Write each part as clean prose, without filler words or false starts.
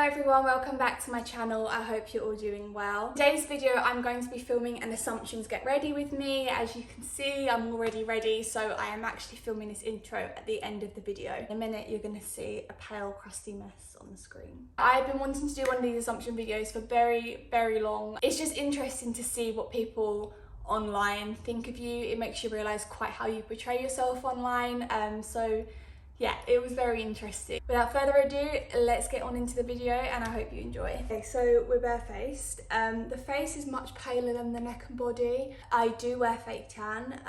everyone, welcome back to my channel. I hope you're all doing well. Today's video I'm going to be filming an assumptions get ready with me. As you can see, I'm already ready, so I am actually filming this intro at the end of the video. In a minute you're going to see a pale crusty mess on the screen. I've been wanting to do one of these assumption videos for very long. It's just interesting to see what people online think of you. It makes you realise quite how you portray yourself online, so yeah, it was very interesting. Without further ado, let's get on into the video and I hope you enjoy. Okay, so we're barefaced. The face is much paler than the neck and body. I do wear fake tan.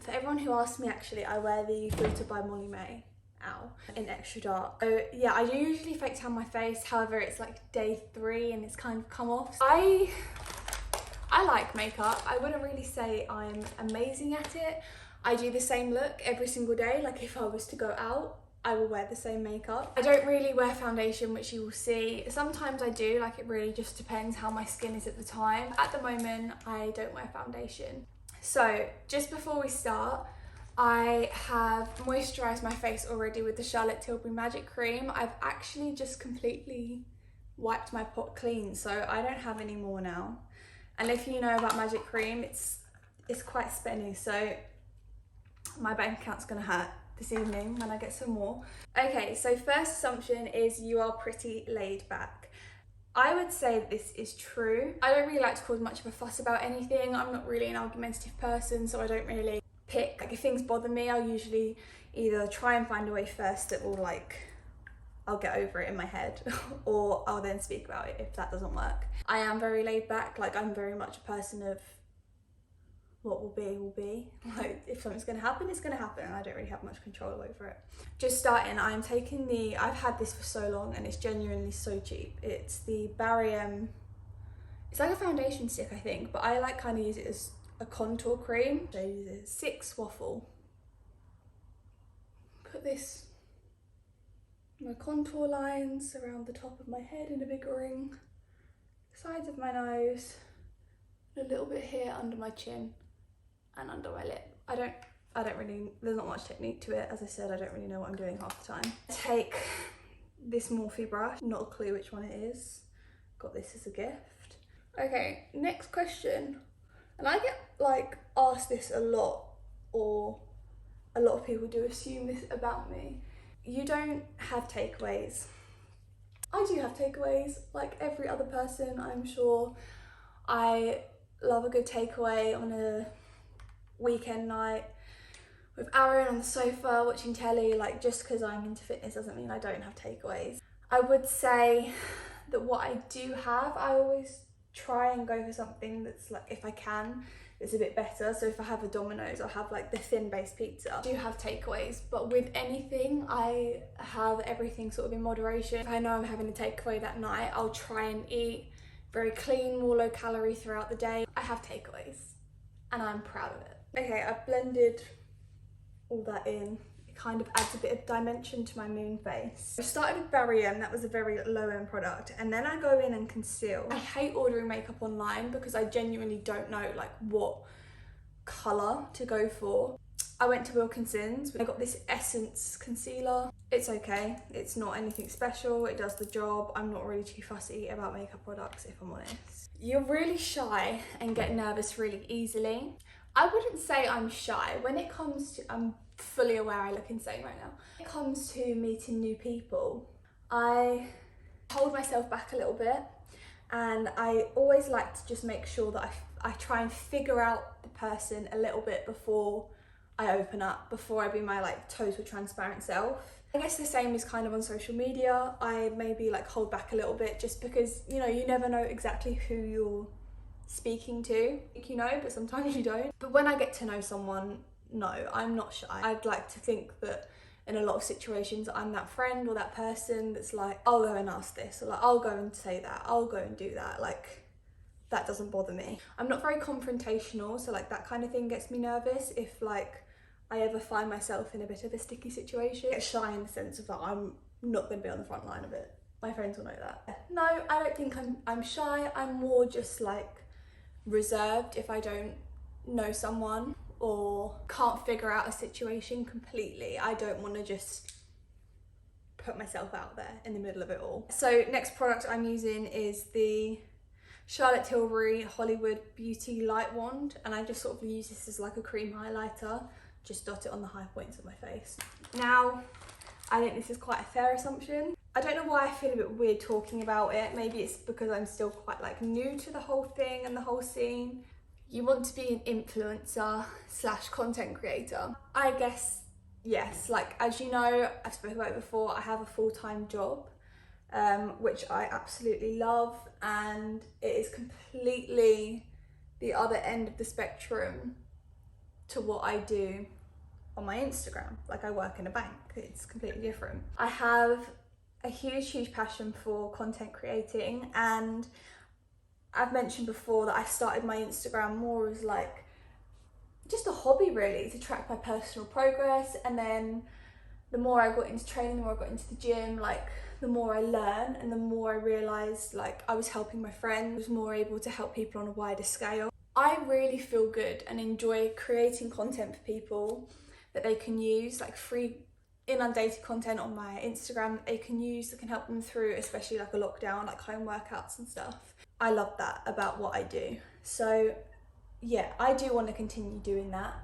For everyone who asks me, actually, I wear the filter by Molly May. Ow. In extra dark. So yeah, I do usually fake tan my face. However, it's like day 3 and it's kind of come off. I like makeup. I wouldn't really say I'm amazing at it. I do the same look every single day. Like if I was to go out, I will wear the same makeup. I don't really wear foundation, which you will see. Sometimes I do, like it really just depends how my skin is at the time. At the moment, I don't wear foundation. So just before we start, I have moisturised my face already with the Charlotte Tilbury Magic Cream. I've actually just completely wiped my pot clean, so I don't have any more now. And if you know about Magic Cream, it's quite spenny, so my bank account's gonna hurt this evening when I get some more. Okay, so first assumption is you are pretty laid back. I would say this is true. I don't really like to cause much of a fuss about anything. I'm not really an argumentative person, so I don't really pick. Like if things bother me, I'll usually either try and find a way first that will I'll get over it in my head or I'll then speak about it if that doesn't work. I am very laid back. Like I'm very much a person of what will be. Like if something's gonna happen, it's gonna happen. I don't really have much control over it. Just starting, I'm taking I've had this for so long and it's genuinely so cheap. It's the Barry it's like a foundation stick, I think, but I kind of use it as a contour cream. So I use it 6 waffle. Put this my contour lines around the top of my head in a big ring, sides of my nose, and a little bit here under my chin and under my lip. I don't really, there's not much technique to it. As I said, I don't really know what I'm doing half the time. Take this Morphe brush, not a clue which one it is. Got this as a gift. Okay, next question. And I get asked this a lot, or a lot of people do assume this about me. You don't have takeaways. I do have takeaways, like every other person, I'm sure. I love a good takeaway on a weekend night with Aaron on the sofa watching telly. Like just because I'm into fitness doesn't mean I don't have takeaways. I would say that what I do have, I always try and go for something that's like, if I can, it's a bit better. So if I have a Domino's, I'll have like the thin based pizza. I do have takeaways, but with anything, I have everything sort of in moderation. If I know I'm having a takeaway that night, I'll try and eat very clean, more low calorie throughout the day. I have takeaways and I'm proud of it. Okay, I've blended all that in. It kind of adds a bit of dimension to my moon face. I started with Barry M, that was a very low end product, and then I go in and conceal. I hate ordering makeup online because I genuinely don't know what colour to go for. I went to Wilkinson's, I got this Essence concealer. It's okay, it's not anything special, it does the job. I'm not really too fussy about makeup products, if I'm honest. You're really shy and get nervous really easily. I wouldn't say I'm shy. When it comes to, I'm fully aware I look insane right now. When it comes to meeting new people, I hold myself back a little bit, and I always like to just make sure that I try and figure out the person a little bit before I open up, before I be my total transparent self. I guess the same is kind of on social media. I maybe hold back a little bit just because, you know, you never know exactly who you're speaking to, but sometimes you don't. But when I get to know someone, no, I'm not shy. I'd like to think that in a lot of situations I'm that friend or that person that's like, I'll go and ask this, or I'll go and say that, I'll go and do that. That doesn't bother me. I'm not very confrontational, so that kind of thing gets me nervous if I ever find myself in a bit of a sticky situation. I get shy in the sense of that I'm not going to be on the front line of it. My friends will know that. No, I don't think I'm shy. I'm more just reserved if I don't know someone or can't figure out a situation completely. I don't want to just put myself out there in the middle of it all. So next product I'm using is the Charlotte Tilbury Hollywood Beauty Light Wand, and I just sort of use this as like a cream highlighter, just dot it on the high points of my face. Now, I think this is quite a fair assumption. I don't know why I feel a bit weird talking about it. Maybe it's because I'm still quite like new to the whole thing and the whole scene. You want to be an influencer / content creator. I guess, yes, like as you know, I've spoken about it before, I have a full-time job, which I absolutely love, and it is completely the other end of the spectrum to what I do on my Instagram. Like I work in a bank, it's completely different. I have a huge passion for content creating, and I've mentioned before that I started my Instagram more as like just a hobby really, to track my personal progress, and then the more I got into training, the more I got into the gym, like the more I learn and the more I realised like I was helping my friends, was more able to help people on a wider scale. I really feel good and enjoy creating content for people that they can use, like free inundated content on my Instagram that they can use, that can help them through especially like a lockdown, like home workouts and stuff. I love that about what I do. So yeah, I do want to continue doing that.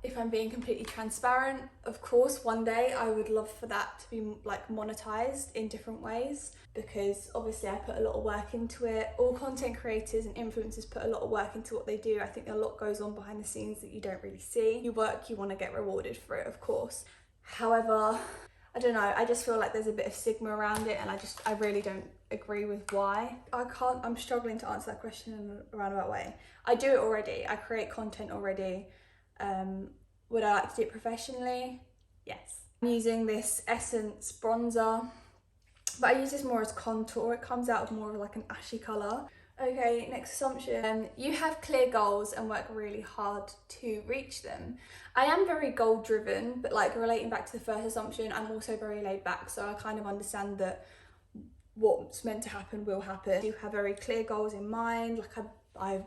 If I'm being completely transparent, of course one day I would love for that to be like monetized in different ways, because obviously I put a lot of work into it. All content creators and influencers put a lot of work into what they do. I think a lot goes on behind the scenes that you don't really see. You work, you want to get rewarded for it, of course. However, I don't know, I just feel like there's a bit of stigma around it, and I really don't agree with why. I'm struggling to answer that question in a roundabout way. I do it already, I create content already. Would I like to do it professionally? Yes. I'm using this Essence bronzer, but I use this more as contour. It comes out of more of like an ashy colour. Okay, next assumption. You have clear goals and work really hard to reach them. I am very goal driven, but like relating back to the first assumption, I'm also very laid back, so I kind of understand that what's meant to happen will happen. You have very clear goals in mind. Like I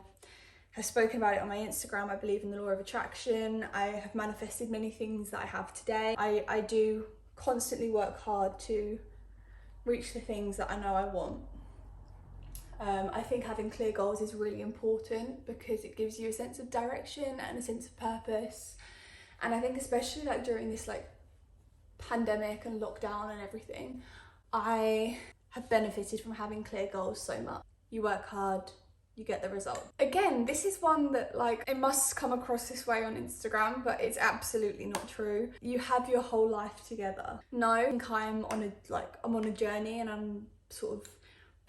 have spoken about it on my Instagram. I believe in the law of attraction. I have manifested many things that I have today. I do constantly work hard to reach the things that I know I want. I think having clear goals is really important because it gives you a sense of direction and a sense of purpose. And I think especially like during this like pandemic and lockdown and everything, I have benefited from having clear goals so much. You work hard, you get the result. Again, this is one that like, it must come across this way on Instagram, but it's absolutely not true. You have your whole life together. No, I think I'm on a journey and I'm sort of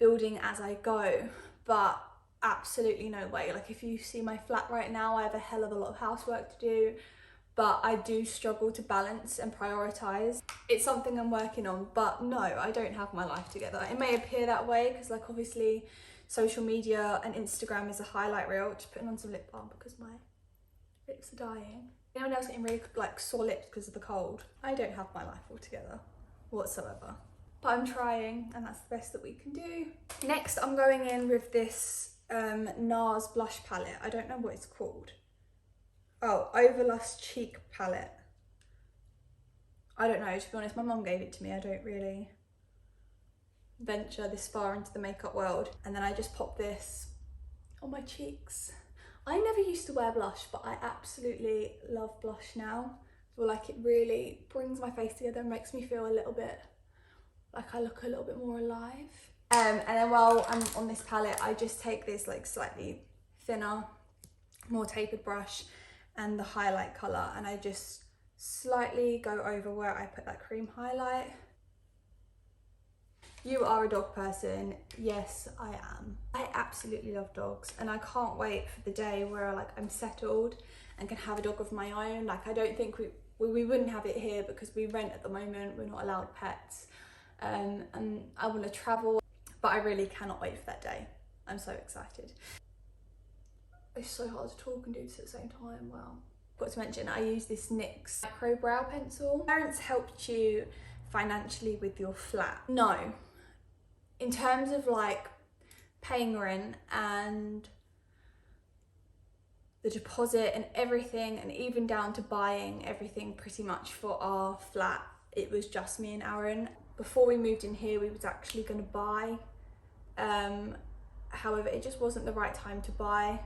building as I go, but absolutely no way. Like if you see my flat right now, I have a hell of a lot of housework to do, but I do struggle to balance and prioritize. It's something I'm working on, but no, I don't have my life together. It may appear that way because like obviously social media and Instagram is a highlight reel. Just putting on some lip balm because my lips are dying. Anyone else getting really like sore lips because of the cold? I don't have my life all together whatsoever. But I'm trying, and that's the best that we can do. Next, I'm going in with this NARS blush palette. I don't know what it's called. Oh, Overlust Cheek Palette. I don't know, to be honest, my mum gave it to me. I don't really venture this far into the makeup world. And then I just pop this on my cheeks. I never used to wear blush, but I absolutely love blush now. I feel like it really brings my face together and makes me feel a little bit like I look a little bit more alive. And then while I'm on this palette, I just take this like slightly thinner, more tapered brush and the highlight colour, and I just slightly go over where I put that cream highlight. You are a dog person. Yes, I am. I absolutely love dogs, and I can't wait for the day where like I'm settled and can have a dog of my own. Like I don't think we wouldn't have it here because we rent at the moment. We're not allowed pets. And I want to travel, but I really cannot wait for that day. I'm so excited. It's so hard to talk and do this at the same time. Wow. Got to mention, I use this NYX Micro Brow Pencil. Parents helped you financially with your flat? No. In terms of like paying rent and the deposit and everything, and even down to buying everything pretty much for our flat, it was just me and Aaron. Before we moved in here, we was actually going to buy. However, it just wasn't the right time to buy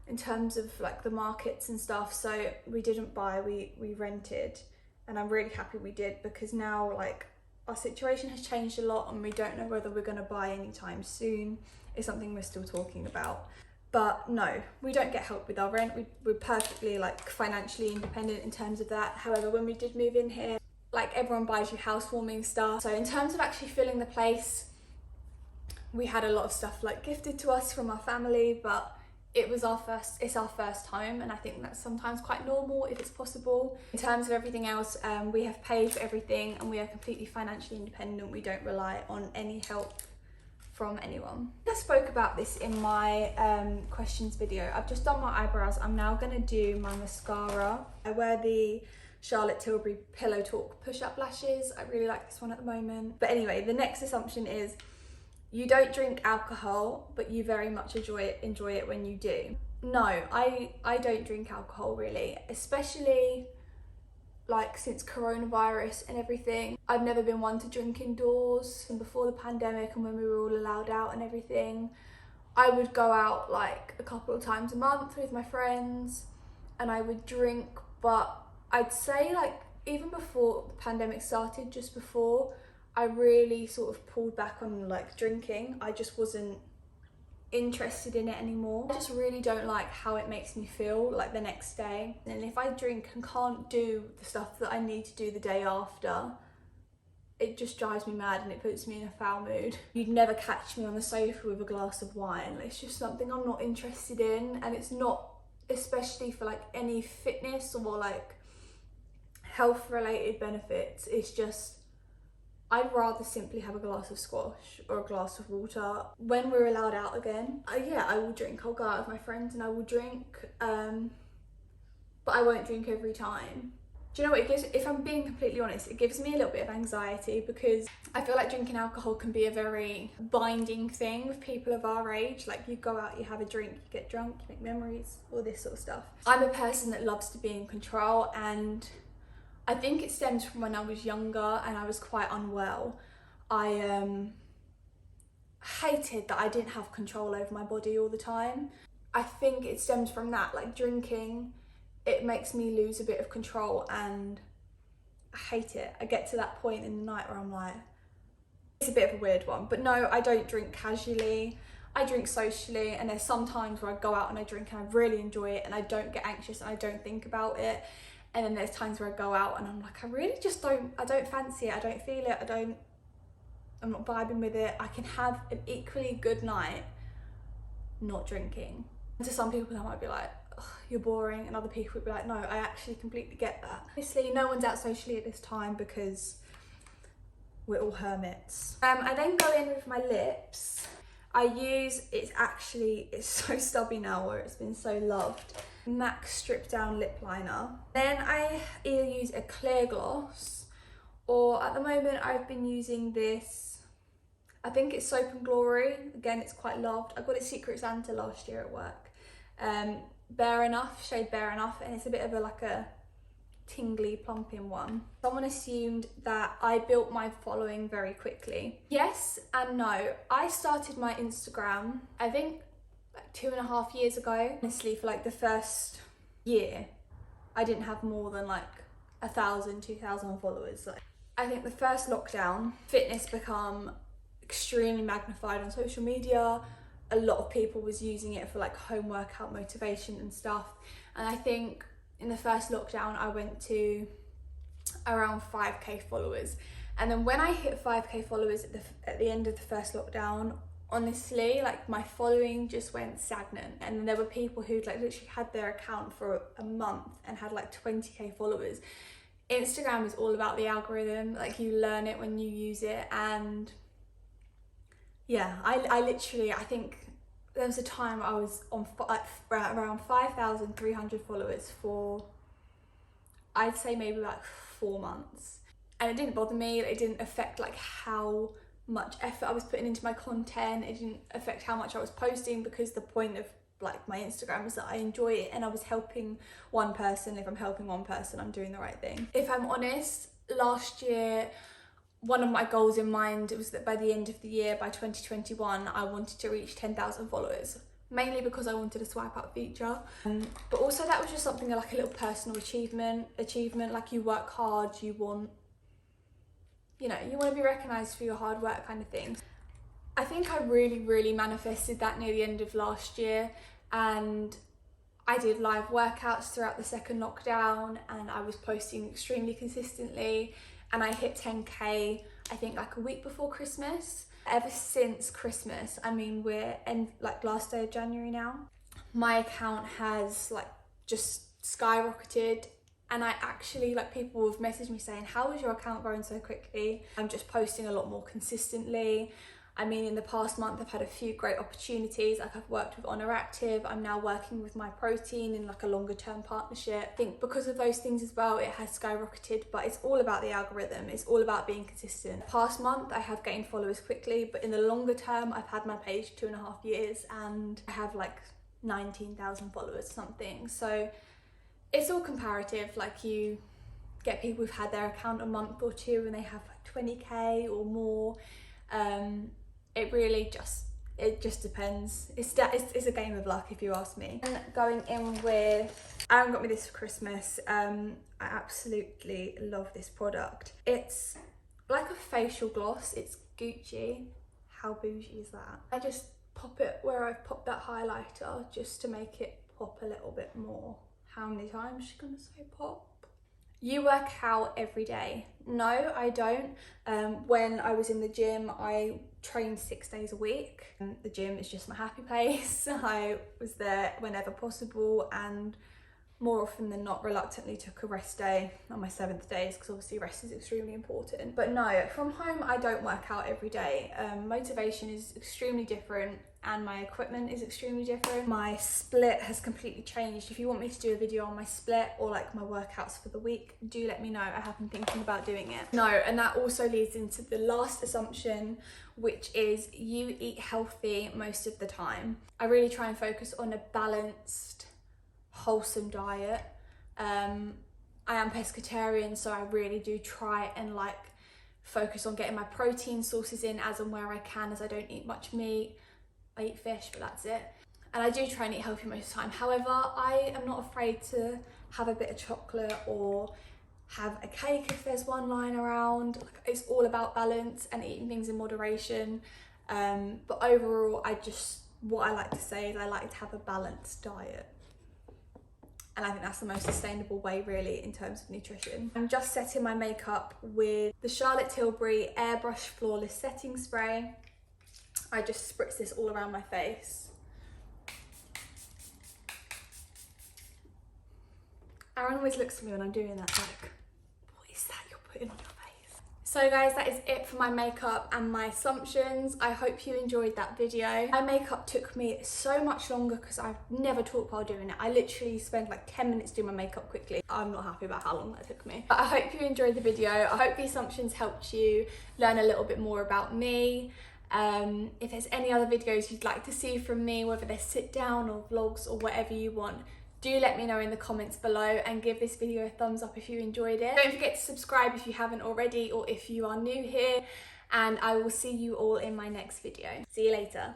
in terms of like the markets and stuff. So we didn't buy, we rented. And I'm really happy we did, because now like our situation has changed a lot and we don't know whether we're going to buy anytime soon. It's something we're still talking about. But no, we don't get help with our rent. We're perfectly like financially independent in terms of that. However, when we did move in here, like everyone buys you housewarming stuff. So in terms of actually filling the place, we had a lot of stuff like gifted to us from our family, but it's our first home, and I think that's sometimes quite normal if it's possible. In terms of everything else, we have paid for everything and we are completely financially independent. We don't rely on any help from anyone. I spoke about this in my questions video. I've just done my eyebrows. I'm now going to do my mascara. I wear the Charlotte Tilbury Pillow Talk push-up lashes. I really like this one at the moment. But anyway, the next assumption is you don't drink alcohol, but you very much enjoy it when you do. No, I don't drink alcohol really, especially like since coronavirus and everything. I've never been one to drink indoors. And before the pandemic and when we were all allowed out and everything, I would go out like a couple of times a month with my friends and I would drink. But I'd say like even before the pandemic started, just before, I really sort of pulled back on like drinking. I just wasn't interested in it anymore. I just really don't like how it makes me feel like the next day. And if I drink and can't do the stuff that I need to do the day after, it just drives me mad and it puts me in a foul mood. You'd never catch me on the sofa with a glass of wine. It's just something I'm not interested in, and it's not especially for like any fitness or like health related benefits. It's just, I'd rather simply have a glass of squash or a glass of water. When we're allowed out again, yeah, I will drink. I'll go out with my friends and I will drink, but I won't drink every time. Do you know what it gives? If I'm being completely honest, it gives me a little bit of anxiety, because I feel like drinking alcohol can be a very binding thing with people of our age. Like you go out, you have a drink, you get drunk, you make memories, all this sort of stuff. I'm a person that loves to be in control, and I think it stems from when I was younger and I was quite unwell. I hated that I didn't have control over my body all the time. I think it stems from that, like drinking, it makes me lose a bit of control and I hate it. I get to that point in the night where I'm like, it's a bit of a weird one. But no, I don't drink casually. I drink socially, and there's some times where I go out and I drink and I really enjoy it and I don't get anxious and I don't think about it. And then there's times where I go out and I'm like, I don't fancy it, I don't feel it, I'm not vibing with it. I can have an equally good night not drinking. And to some people that might be like, you're boring, and other people would be like, no, I actually completely get that. Obviously, no one's out socially at this time because we're all hermits. I then go in with my lips. I use, it's so stubby now where it's been so loved, MAC Strip Down Lip Liner. Then I either use a clear gloss, or at the moment I've been using this, I think it's Soap and Glory. Again, it's quite loved. I got it Secret Santa last year at work. Bare Enough, shade Bare Enough, and it's a bit of like a tingly plumping one. Someone assumed that I built my following very quickly. Yes and no. I started my Instagram, I think like 2.5 years ago. Honestly, for like the first year, I didn't have more than like 1,000, 2,000 followers. Like, I think the first lockdown, fitness become extremely magnified on social media. A lot of people was using it for like home workout motivation and stuff. And I think in the first lockdown, I went to around 5k followers. And then when I hit 5k followers at the end of the first lockdown, honestly, like my following just went stagnant. And then there were people who'd like literally had their account for a month and had like 20k followers. Instagram is all about the algorithm. Like you learn it when you use it. And yeah, I literally, I think there was a time I was on around 5,300 followers for, I'd say maybe like 4 months. And it didn't bother me. It didn't affect like how much effort I was putting into my content. It didn't affect how much I was posting, because the point of like my Instagram is that I enjoy it and I was helping one person. If I'm helping one person, I'm doing the right thing. If I'm honest, last year, one of my goals in mind was that by the end of the year, by 2021, I wanted to reach 10,000 followers. Mainly because I wanted a swipe up feature, but also that was just something like a little personal achievement. Like, you work hard, you want to be recognised for your hard work, kind of thing. I think I really manifested that near the end of last year, and I did live workouts throughout the second lockdown, and I was posting extremely consistently, and I hit 10k I think like a week before Christmas. Ever since Christmas, I mean, we're in like last day of January now, my account has like just skyrocketed. And I actually, like, people have messaged me saying, how is your account growing so quickly? I'm just posting a lot more consistently. I mean, in the past month, I've had a few great opportunities. Like, I've worked with Honor Active. I'm now working with MyProtein in like a longer term partnership. I think because of those things as well, it has skyrocketed, but it's all about the algorithm. It's all about being consistent. Past month, I have gained followers quickly, but in the longer term, I've had my page 2.5 years and I have like 19,000 followers or something. So it's all comparative. Like, you get people who've had their account a month or two and they have like 20k or more. It just depends. It's a game of luck, if you ask me. And going in with, Aaron got me this for Christmas. I absolutely love this product. It's like a facial gloss. It's Gucci. How bougie is that? I just pop it where I've popped that highlighter just to make it pop a little bit more. How many times is she gonna say pop? You work out every day? No, I don't. When I was in the gym, I trained 6 days a week. The gym is just my happy place. I was there whenever possible, and more often than not reluctantly took a rest day on my 7th days, because obviously rest is extremely important. But no, from home I don't work out every day. Motivation is extremely different and my equipment is extremely different. My split has completely changed. If you want me to do a video on my split or like my workouts for the week, do let me know. I have been thinking about doing it. No, and that also leads into the last assumption, which is you eat healthy most of the time. I really try and focus on a balanced, wholesome diet. I am pescatarian, so I really do try and like focus on getting my protein sources in as and where I can, as I don't eat much meat. I eat fish, but that's it. And I do try and eat healthy most of the time. However, I am not afraid to have a bit of chocolate or have a cake if there's one lying around. Like, it's all about balance and eating things in moderation. But overall, what I like to say is I like to have a balanced diet. And I think that's the most sustainable way, really, in terms of nutrition. I'm just setting my makeup with the Charlotte Tilbury Airbrush Flawless Setting Spray. I just spritz this all around my face. Aaron always looks at me when I'm doing that, like, what is that you're putting on your face? So guys, that is it for my makeup and my assumptions. I hope you enjoyed that video. My makeup took me so much longer because I've never talked while doing it. I literally spent like 10 minutes doing my makeup quickly. I'm not happy about how long that took me. But I hope you enjoyed the video. I hope the assumptions helped you learn a little bit more about me. If there's any other videos you'd like to see from me, whether they're sit down or vlogs or whatever you want, do let me know in the comments below, and give this video a thumbs up if you enjoyed it. Don't forget to subscribe if you haven't already, or if you are new here, and I will see you all in my next video. See you later.